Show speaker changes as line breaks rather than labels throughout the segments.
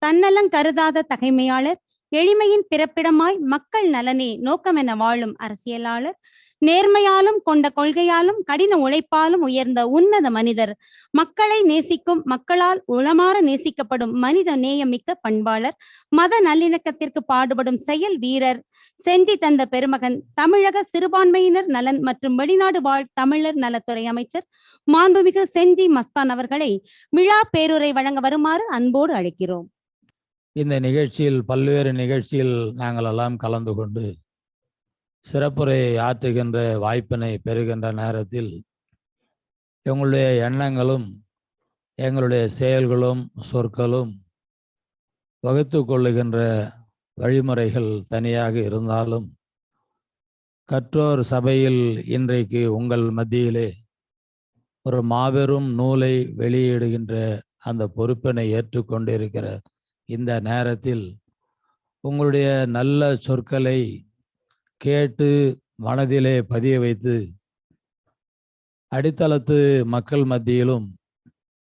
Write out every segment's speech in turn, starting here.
தன்னலம் கருதாத தகைமையாளர், எளிமையின் பிறப்பிடமாய் மக்கள் நலனே நோக்கமென வாழும் அரசியலாளர், நேர்மையாலும் கொண்ட கொள்கையாலும் கடின உழைப்பாலும் உயர்ந்த உன்னத மனிதர், மக்களை நேசிக்கும் மக்களால் உளமாற நேசிக்கப்படும் மனித நேயமிக்க பண்பாளர், மத நல்லிணக்கத்திற்கு பாடுபடும் செயல் வீரர், செஞ்சி தந்த பெருமகன், தமிழக சிறுபான்மையினர் நலன் மற்றும் வெளிநாடு வாழ் தமிழர் நலத்துறை அமைச்சர் மாண்புமிகு செஞ்சி மஸ்தான் அவர்களை விழா பேருரை வழங்க வருமாறு அன்போடு அழைக்கிறோம்.
இந்த நிகழ்ச்சியில் பல்வேறு நிகழ்ச்சியில் நாங்கள் எல்லாம் கலந்து கொண்டு சிறப்புரை ஆற்றுகின்ற வாய்ப்பினை பெறுகின்ற நேரத்தில் எங்களுடைய எண்ணங்களும் எங்களுடைய செயல்களும் சொற்களும் வகுத்து கொள்ளுகின்ற வழிமுறைகள் தனியாக இருந்தாலும் கற்றோர் சபையில் இன்றைக்கு உங்கள் மத்தியிலே ஒரு மாபெரும் நூலை வெளியிடுகின்ற அந்த பொறுப்பினை ஏற்றுக்கொண்டிருக்கிற இந்த நேரத்தில் உங்களுடைய நல்ல சொற்களை கேட்டு மனதிலே பதிய வைத்து அடித்தளத்து மக்கள் மத்தியிலும்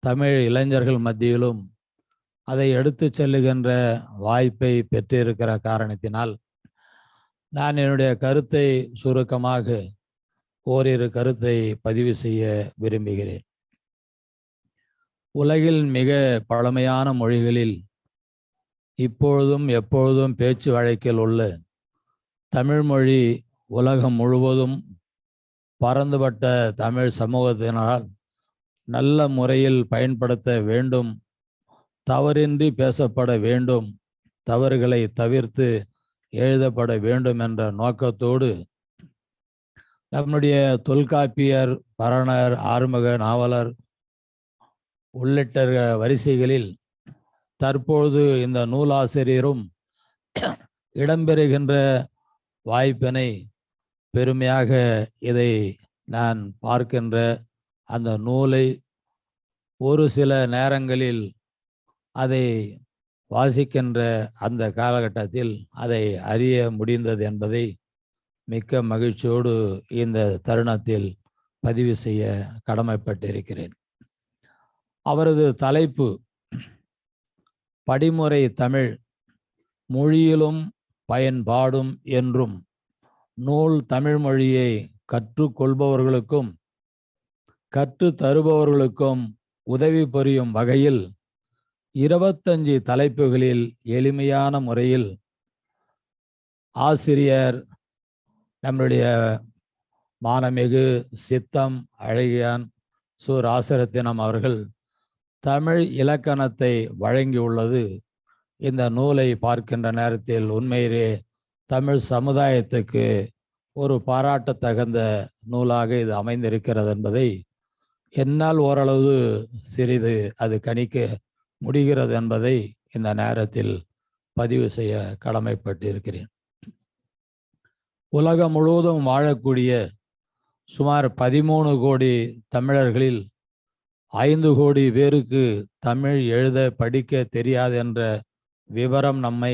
தமிழ் இளைஞர்கள் மத்தியிலும் அதை எடுத்து செல்லுகின்ற வாய்ப்பை பெற்றிருக்கிற காரணத்தினால் நான் என்னுடைய கருத்தை சுருக்கமாக ஓரிரு கருத்தை பதிவு செய்ய விரும்புகிறேன். உலகில் மிக பழமையான மொழிகளில் இப்பொழுதும் எப்பொழுதும் பேச்சு வழக்கில் உள்ள தமிழ் மொழி உலகம் முழுவதும் பரந்துபட்ட தமிழ் சமூகத்தினால் நல்ல முறையில் பயன்படுத்த வேண்டும், தவறின்றி பேசப்பட வேண்டும், தவறுகளை தவிர்த்து எழுதப்பட வேண்டும் என்ற நோக்கத்தோடு நம்முடைய தொல்காப்பியர், பரணர், ஆறுமுக நாவலர் உள்ளிட்ட வரிசைகளில் தற்பொழுது இந்த நூலாசிரியரும் இடம்பெறுகின்ற வாய்ப்பினை பெருமையாக இதை நான் பார்க்கின்ற அந்த நூலை ஒரு சில நேரங்களில் அதை வாசிக்கின்ற அந்த காலகட்டத்தில் அதை அறிய முடிந்தது என்பதை மிக்க மகிழ்ச்சியோடு இந்த தருணத்தில் பதிவு செய்ய கடமைப்பட்டிருக்கிறேன். அவரது தலைப்பு படிமுறை தமிழ் மொழியிலும் பயன்பாடும் என்றும் நூல் தமிழ் மொழியை கற்றுக்கொள்பவர்களுக்கும் கற்று தருபவர்களுக்கும் உதவி புரியும் வகையில் 25 தலைப்புகளில் எளிமையான முறையில் ஆசிரியர் நம்முடைய மானமிகு சித்தம் அழகியான் சு. ராசரத்தினம் அவர்கள் தமிழ் இலக்கணத்தை வழங்கியுள்ளது இந்த நூலை பார்க்கின்ற நேரத்தில் உண்மையிலே தமிழ் சமுதாயத்துக்கு ஒரு பாராட்டத்தகுந்த நூலாக இது அமைந்திருக்கிறது என்பதை என்னால் ஓரளவு சிறிது அது கணிக்க முடிகிறது என்பதை இந்த நேரத்தில் பதிவு செய்ய கடமைப்பட்டிருக்கிறேன். உலகம் முழுவதும் வாழக்கூடிய சுமார் 13 கோடி தமிழர்களில் 5 கோடி பேருக்கு தமிழ் எழுத படிக்க தெரியாது என்ற விவரம் நம்மை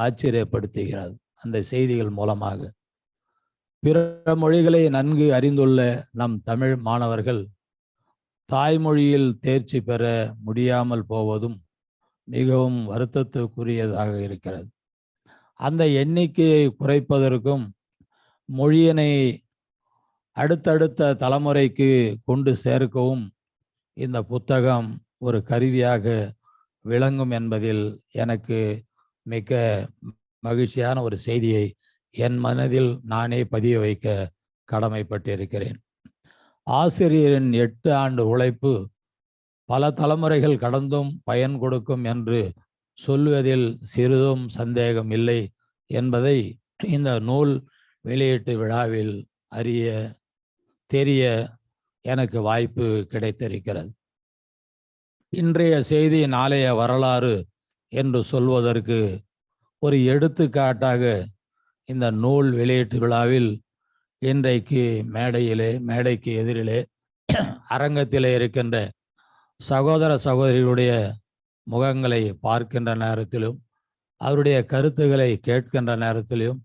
ஆச்சரியப்படுத்துகிறது. அந்த செய்திகள் மூலமாக பிற மொழிகளை நன்கு அறிந்துள்ள நம் தமிழ் மாணவர்கள் தாய்மொழியில் தேர்ச்சி பெற முடியாமல் போவதும் மிகவும் வருத்தத்துக்குரியதாக இருக்கிறது. அந்த எண்ணிக்கையை குறைப்பதற்கும் மொழியினை அடுத்தடுத்த தலைமுறைக்கு கொண்டு சேர்க்கவும் இந்த புத்தகம் ஒரு கருவியாக விளங்கும் என்பதில் எனக்கு மிக மகிழ்ச்சியான ஒரு செய்தியை என் மனதில் நானே பதிய வைக்க கடமைப்பட்டிருக்கிறேன். ஆசிரியரின் 8 ஆண்டு உழைப்பு பல தலைமுறைகள் கடந்தும் பயன் கொடுக்கும் என்று சொல்வதில் சிறிதும் சந்தேகம் இல்லை என்பதை இந்த நூல் வெளியீட்டு விழாவில் அறிய தெரிய எனக்கு வாய்ப்பு கிடைத்திருக்கிறது. இன்றைய செய்தி நாளைய வரலாறு என்று சொல்வதற்கு ஒரு எடுத்துக்காட்டாக இந்த நூல் வெளியீட்டு விழாவில் இன்றைக்கு மேடைக்கு எதிரிலே அரங்கத்திலே இருக்கின்ற சகோதர சகோதரிகளுடைய முகங்களை பார்க்கின்ற நேரத்திலும் அவருடைய கருத்துக்களை கேட்கின்ற நேரத்திலும்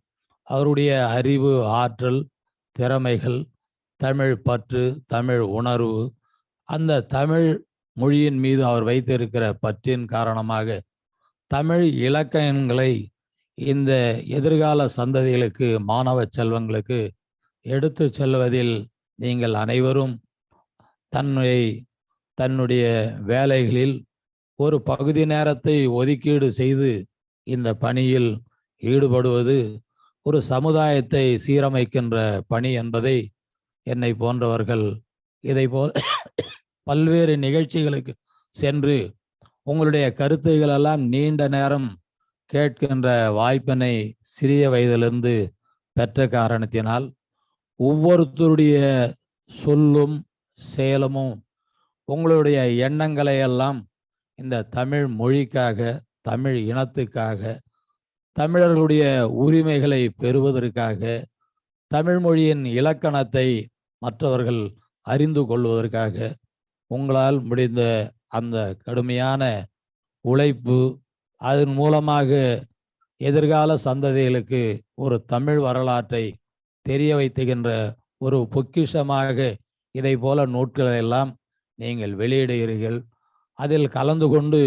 அவருடைய அறிவு, ஆற்றல், திறமைகள், தமிழ் பற்று, தமிழ் உணர்வு, அந்த தமிழ் மொழியின் மீது அவர் வைத்திருக்கிற பற்றின் காரணமாக தமிழ் இலக்கணங்களை இந்த எதிர்கால சந்ததிகளுக்கு, மாணவ செல்வங்களுக்கு எடுத்து செல்வதில் நீங்கள் அனைவரும் தன்னுடைய வேலைகளில் ஒரு பகுதி நேரத்தை ஒதுக்கீடு செய்து இந்த பணியில் ஈடுபடுவது ஒரு சமுதாயத்தை சீரமைக்கின்ற பணி என்பதை என்னை போன்றவர்கள் இதைபோல் பல்வேறு நிகழ்ச்சிகளுக்கு சென்று உங்களுடைய கருத்துக்கள் எல்லாம் நீண்ட நேரம் கேட்கின்ற வாய்ப்பினை சிறிய வயதிலிருந்து பெற்ற காரணத்தினால் ஒவ்வொருத்தருடைய சொல்லும் செயலும் உங்களுடைய எண்ணங்களை எல்லாம் இந்த தமிழ் மொழிக்காக, தமிழ் இனத்துக்காக, தமிழர்களுடைய உரிமைகளை பெறுவதற்காக, தமிழ் மொழியின் இலக்கணத்தை மற்றவர்கள் அறிந்து கொள்வதற்காக உங்களால் முடிந்த அந்த கடுமையான உழைப்பு, அதன் மூலமாக எதிர்கால சந்ததிகளுக்கு ஒரு தமிழ் வரலாற்றை தெரிய வைத்துகின்ற ஒரு பொக்கிஷமாக இதை போல நூல்களை எல்லாம் நீங்கள் வெளியிடுகிறீர்கள். அதில் கலந்து கொண்டு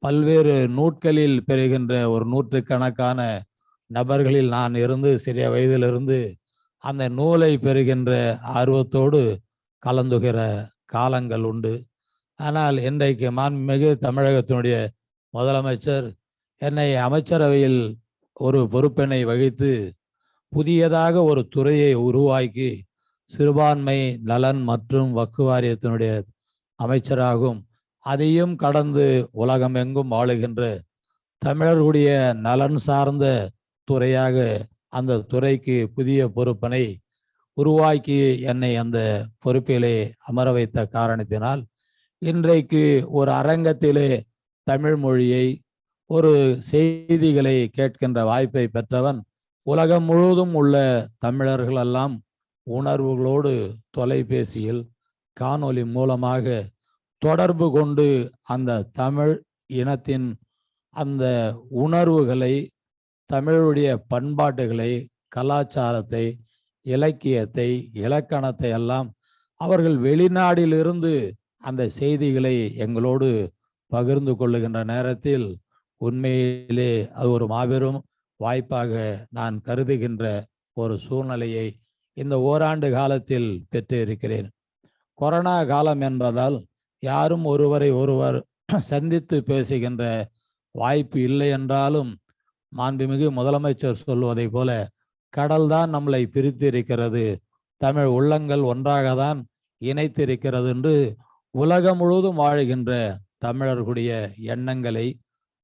பல்வேறு நூட்களில் பெறுகின்ற ஒரு நூற்றுக்கணக்கான நபர்களில் நான் இருந்து சிறிய வயதிலிருந்து அந்த நூலை பெறுகின்ற ஆர்வத்தோடு கலந்துகிற காலங்கள் உண்டு. ஆனால் இன்றைக்கு மாண்புமிகு தமிழகத்தினுடைய முதலமைச்சர் என்னை அமைச்சரவையில் ஒரு பொறுப்பினை வகித்து புதியதாக ஒரு துறையை உருவாக்கி சிறுபான்மை நலன் மற்றும் வக்ஃப் வாரியத்தினுடைய அமைச்சராகும், அதையும் கடந்து உலகமெங்கும் வாழுகின்ற தமிழர்களுடைய நலன் சார்ந்த துறையாக அந்த துறைக்கு புதிய பொறுப்பினை உருவாக்கி என்னை அந்த பொறுப்பிலே அமர வைத்த காரணத்தினால் இன்றைக்கு ஒரு அரங்கத்திலே தமிழ் மொழியை, ஒரு செய்திகளை கேட்கின்ற வாய்ப்பை பெற்றவன் உலகம் முழுவதும் உள்ள தமிழர்களெல்லாம் உணர்வுகளோடு தொலைபேசியில், காணொளி மூலமாக தொடர்பு கொண்டு அந்த தமிழ் இனத்தின் அந்த உணர்வுகளை, தமிழுடைய பண்பாட்டுகளை, கலாச்சாரத்தை, இலக்கியத்தை, இலக்கணத்தை எல்லாம் அவர்கள் வெளிநாட்டிலிருந்து அந்த செய்திகளை எங்களோடு பகிர்ந்து கொள்ளுகின்ற நேரத்தில் உண்மையிலே அது ஒரு மாபெரும் வாய்ப்பாக நான் கருதுகின்ற ஒரு சூழ்நிலையை இந்த ஓராண்டு காலத்தில் பெற்றிருக்கிறேன். கொரோனா காலம் என்பதால் யாரும் ஒருவரை ஒருவர் சந்தித்து பேசுகின்ற வாய்ப்பு இல்லை என்றாலும் மாண்புமிகு முதலமைச்சர் சொல்வதை போல கடல்தான் நம்மளை பிரித்து இருக்கிறது, தமிழ் உள்ளங்கள் ஒன்றாக தான் இணைத்திருக்கிறது என்று உலகம் முழுவதும் வாழுகின்ற தமிழர்களுடைய எண்ணங்களை,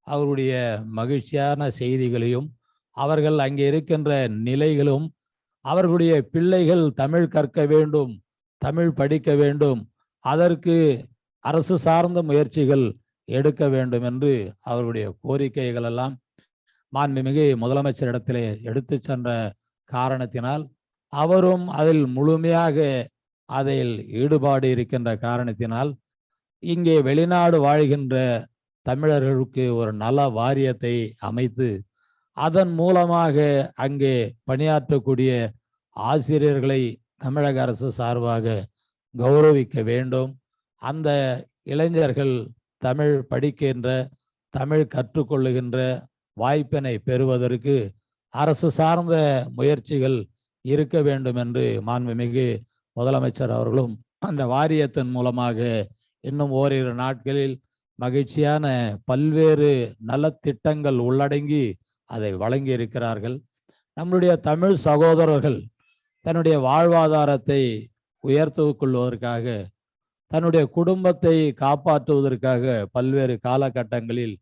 அவருடைய மகிழ்ச்சியான செய்திகளையும், அவர்கள் அங்கே இருக்கின்ற நிலைகளும், அவர்களுடைய பிள்ளைகள் தமிழ் கற்க வேண்டும், தமிழ் படிக்க வேண்டும், அதற்கு அரசு சார்ந்த முயற்சிகள் எடுக்க வேண்டும் என்று அவருடைய கோரிக்கைகள் எல்லாம் மாண்புமிகு முதலமைச்சரிடத்திலே எடுத்து சென்ற காரணத்தினால் அவரும் அதில் முழுமையாக அதில் ஈடுபாடு இருக்கின்ற காரணத்தினால் இங்கே வெளிநாடு வாழ்கின்ற தமிழர்களுக்கு ஒரு நல வாரியத்தை அமைத்து அதன் மூலமாக அங்கே பணியாற்றக்கூடிய ஆசிரியர்களை தமிழக அரசு சார்பாக கௌரவிக்க வேண்டும். அந்த இளைஞர்கள் தமிழ் படிக்கின்ற, தமிழ் கற்றுக்கொள்ளுகின்ற வாய்ப்பினை பெறுவதற்கு அரசு சார்ந்த முயற்சிகள் இருக்க வேண்டும் என்று மாண்புமிகு முதலமைச்சர் அவர்களும் அந்த வாரியத்தின் மூலமாக இன்னும் ஓரிரு நாட்களில் மகிழ்ச்சியான பல்வேறு நலத்திட்டங்கள் உள்ளடங்கி அதை வழங்கி இருக்கிறார்கள். நம்முடைய தமிழ் சகோதரர்கள் தன்னுடைய வாழ்வாதாரத்தை உயர்த்திக் கொள்வதற்காக, தன்னுடைய குடும்பத்தை காப்பாற்றுவதற்காக பல்வேறு காலகட்டங்களில்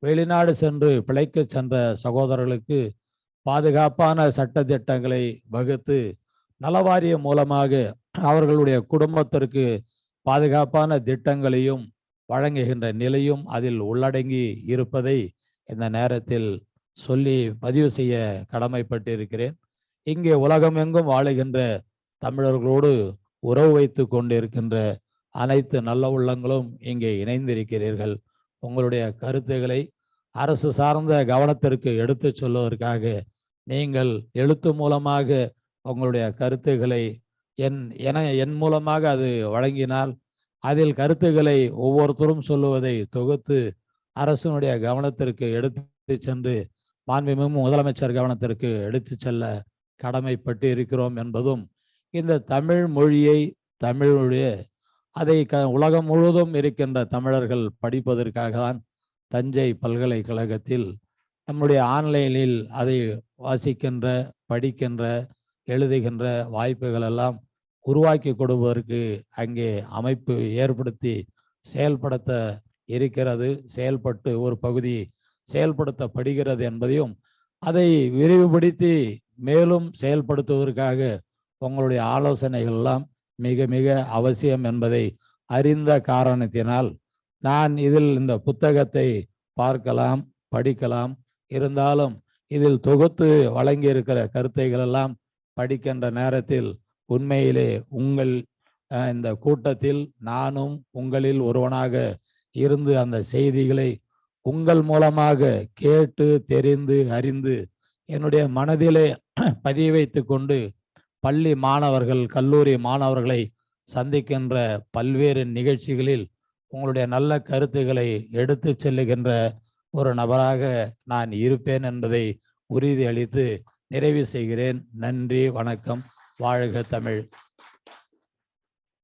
வெளிநாடு சென்று பிழைக்க சென்ற சகோதரர்களுக்கு பாதுகாப்பான சட்ட திட்டங்களை வகுத்து நலவாரியம் மூலமாக அவர்களுடைய குடும்பத்திற்கு பாதுகாப்பான திட்டங்களையும் வழங்குகின்ற நிலையும் அதில் உள்ளடங்கி இருப்பதை இந்த நேரத்தில் சொல்லி பதிவு செய்ய கடமைப்பட்டிருக்கிறேன். இங்கே உலகம் எங்கும் வாழுகின்ற தமிழர்களோடு உறவு வைத்து கொண்டிருக்கின்ற அனைத்து நல்ல உள்ளங்களும் இங்கே இணைந்திருக்கிறீர்கள். உங்களுடைய கருத்துக்களை அரசு சார்ந்த கவனத்திற்கு எடுத்து சொல்வதற்காக நீங்கள் எழுத்து மூலமாக உங்களுடைய கருத்துக்களை என் மூலமாக அது வழங்கினால் அதில் கருத்துக்களை ஒவ்வொருத்தரும் சொல்லுவதை தொகுத்து அரசனுடைய கவனத்திற்கு எடுத்து சென்று மாண்புமிகு முதலமைச்சர் கவனத்திற்கு எடுத்து செல்ல கடமைப்பட்டு இருக்கிறோம் என்பதும், இந்த தமிழ் மொழியை தமிழுடைய அதை உலகம் முழுவதும் இருக்கின்ற தமிழர்கள் படிப்பதற்காக தான் தஞ்சை பல்கலைக்கழகத்தில் நம்முடைய ஆன்லைனில் அதை வாசிக்கின்ற, படிக்கின்ற, எழுதுகின்ற வாய்ப்புகள் எல்லாம் உருவாக்கி கொடுப்பதற்கு அங்கே அமைப்பு ஏற்படுத்தி செயல்படுத்த இருக்கிறது. செயல்பட்டு ஒரு பகுதி செயல்படுத்தப்படுகிறது என்பதையும், அதை விரிவுபடுத்தி மேலும் செயல்படுத்துவதற்காக உங்களுடைய ஆலோசனைகள் எல்லாம் மிக மிக அவசியம் என்பதை அறிந்த காரணத்தினால் நான் இதில் இந்த புத்தகத்தை பார்க்கலாம், படிக்கலாம். இருந்தாலும் இதில் தொகுத்து வழங்கி இருக்கிற கருத்தைகள் எல்லாம் படிக்கின்ற நேரத்தில் உண்மையிலே உங்கள் இந்த கூட்டத்தில் நானும் உங்களில் ஒருவனாக இருந்து அந்த செய்திகளை உங்கள் மூலமாக கேட்டு தெரிந்து அறிந்து என்னுடைய மனதிலே பதிய வைத்து கொண்டு பள்ளி மாணவர்கள், கல்லூரி மாணவர்களை சந்திக்கின்ற பல்வேறு நிகழ்ச்சிகளில் உங்களுடைய நல்ல கருத்துக்களை எடுத்து செல்லுகின்ற ஒரு நபராக நான் இருப்பேன் என்பதை உறுதியளித்து நிறைவு செய்கிறேன். நன்றி, வணக்கம். வாழ்க தமிழ்.